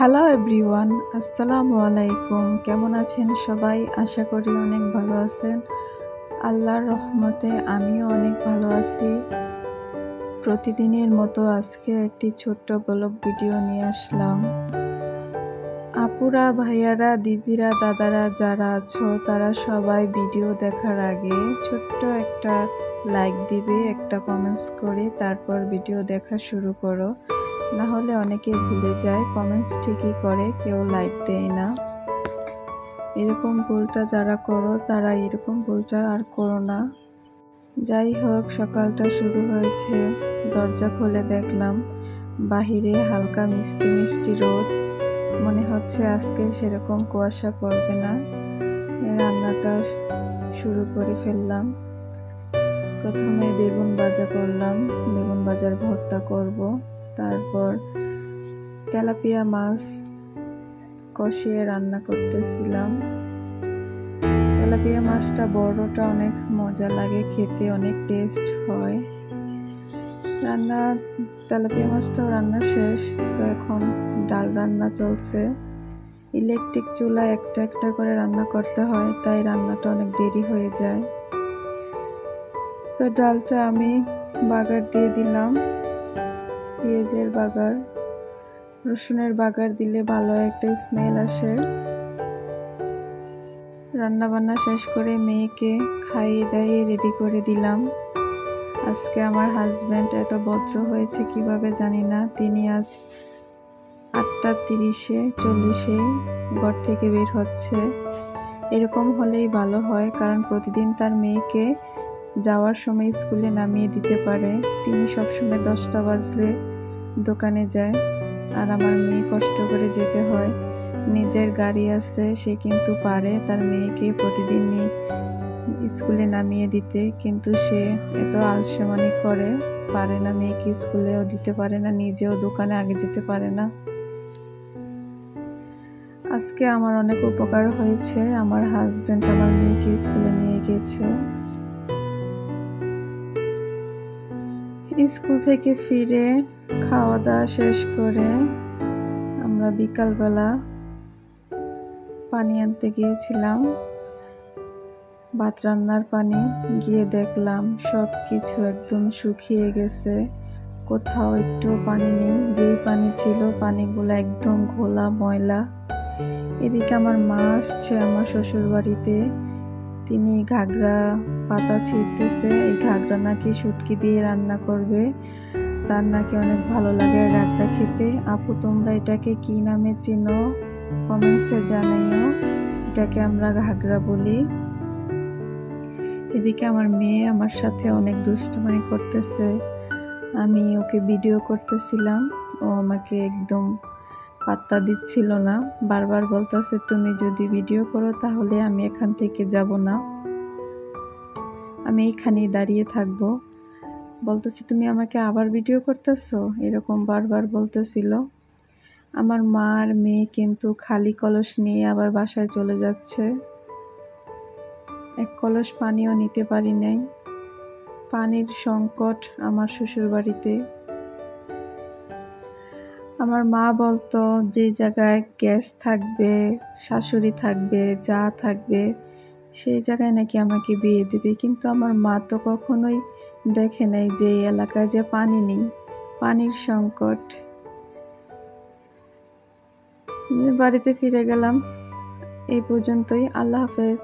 Hello everyone, আসসালামু আলাইকুম। কেমন আছেন সবাই? আশা করি অনেক ভালো আছেন। আল্লাহর রহমতে আমিও অনেক ভালো আছি। প্রতিদিনের মতো আজকে একটি ছোট্ট ব্লগ ভিডিও নিয়ে আসলাম। আপুরা, ভাইয়ারা, দিদিরা, দাদারা যারা আছো তারা সবাই ভিডিও দেখার আগে ছোট্ট একটা লাইক দিবে, একটা কমেন্টস করে তারপর ভিডিও দেখা শুরু করো। না হলে অনেকে ভুলে যায়, কমেন্টস ঠিকই করে, কেউ লাইক দেয় না। এরকম ভুলটা যারা করো তারা এরকম ভুলটা আর করো না। যাই হোক, সকালটা শুরু হয়েছে। দরজা খুলে দেখলাম বাহিরে হালকা মিষ্টি মিষ্টি রোদ। মনে হচ্ছে আজকে সেরকম কুয়াশা পড়বে না। রান্নাটা শুরু করে ফেললাম। প্রথমে বেগুন ভাজা করলাম, বেগুন ভাজার ভর্তা করব। তারপর তেলাপিয়া মাছ কষিয়ে রান্না করতেছিলাম। তেলাপিয়া মাছটা বড়টা অনেক মজা লাগে খেতে, অনেক টেস্ট হয়। তেলাপিয়া মাছটাও রান্না শেষ, তো এখন ডাল রান্না চলছে। ইলেকট্রিক চুলায় একটা একটা করে রান্না করতে হয়, তাই রান্নাটা অনেক দেরি হয়ে যায়। তো ডালটা আমি বাগার দিয়ে দিলাম, পেঁয়াজের বাগার, রসুনের বাগার দিলে ভালো একটা স্মেল আসে। রান্না বান্না শেষ করে মেয়েকে খাইয়ে দাইয়ে রেডি করে দিলাম। আজকে আমার হাজব্যান্ড এত ভদ্র হয়েছে কিভাবে জানি না। তিনি আজ 8:30-40 ঘর থেকে বের হচ্ছে। এরকম হলেই ভালো হয়, কারণ প্রতিদিন তার মেয়েকে যাওয়ার সময় স্কুলে নামিয়ে দিতে পারে। তিনি সবসময় 10টা বাজলে দোকানে যায়, আর আমার মেয়ে কষ্ট করে যেতে হয়। নিজের গাড়ি আছে, সে কিন্তু পারে তার মেয়েকে প্রতিদিন স্কুলে নামিয়ে দিতে, কিন্তু সে এত আলসেমানি করে, পারে না। মেয়েকে স্কুলেও দিতে পারে না, নিজেও দোকানে আগে যেতে পারে না। আজকে আমার অনেক উপকার হয়েছে, আমার হাজব্যান্ড আমার মেয়েকে স্কুলে নিয়ে গেছে। স্কুল থেকে ফিরে খাওয়া দাওয়া শেষ করে আমরা বিকালবেলা পানি আনতে গিয়েছিলাম, ভাত রান্নার পানি। গিয়ে দেখলাম সব কিছু একদম শুকিয়ে গেছে, কোথাও একটু পানি নেই। যেই পানি ছিল পানিগুলো একদম ঘোলা ময়লা। এদিকে আমার মা আসছে আমার শ্বশুর বাড়িতে, তিনি ঘাগরা পাতা ছিঁড়তেছে। এই ঘাগরা নাকি শুটকি দিয়ে রান্না করবে, তার নাকি অনেক ভালো লাগে ঘাগরা খেতে। আপু, তোমরা এটাকে কি নামে চেনো কমেন্টসে জানাইও। এটাকে আমরা ঘাগরা বলি। এদিকে আমার মেয়ে আমার সাথে অনেক দুষ্টুমি করতেছে, আমি ওকে ভিডিও করতেছিলাম, ও আমাকে একদম পাত্তা দিচ্ছিল না। বারবার বলতেছে, তুমি যদি ভিডিও করো তাহলে আমি এখান থেকে যাব না, আমি এইখানেই দাঁড়িয়ে থাকবো। বলতেছি, তুমি আমাকে আবার ভিডিও করতেছো, এরকম বারবার বলতেছিল। আমার মা আর মেয়ে কিন্তু খালি কলস নিয়ে আবার বাসায় চলে যাচ্ছে। এক কলস পানিও নিতে পারি নাই। পানির সংকট আমার শ্বশুর বাড়িতে। আমার মা বলতো, যে জায়গায় গ্যাস থাকবে, শাশুড়ি থাকবে, যা থাকবে, সেই জায়গায় নাকি আমাকে বিয়ে দিবে। কিন্তু আমার মা তো কখনোই দেখে নাই যে এই এলাকায় যে পানি নেই, পানির সংকট। বাড়িতে ফিরে গেলাম। এই পর্যন্তই। আল্লাহ হাফেজ।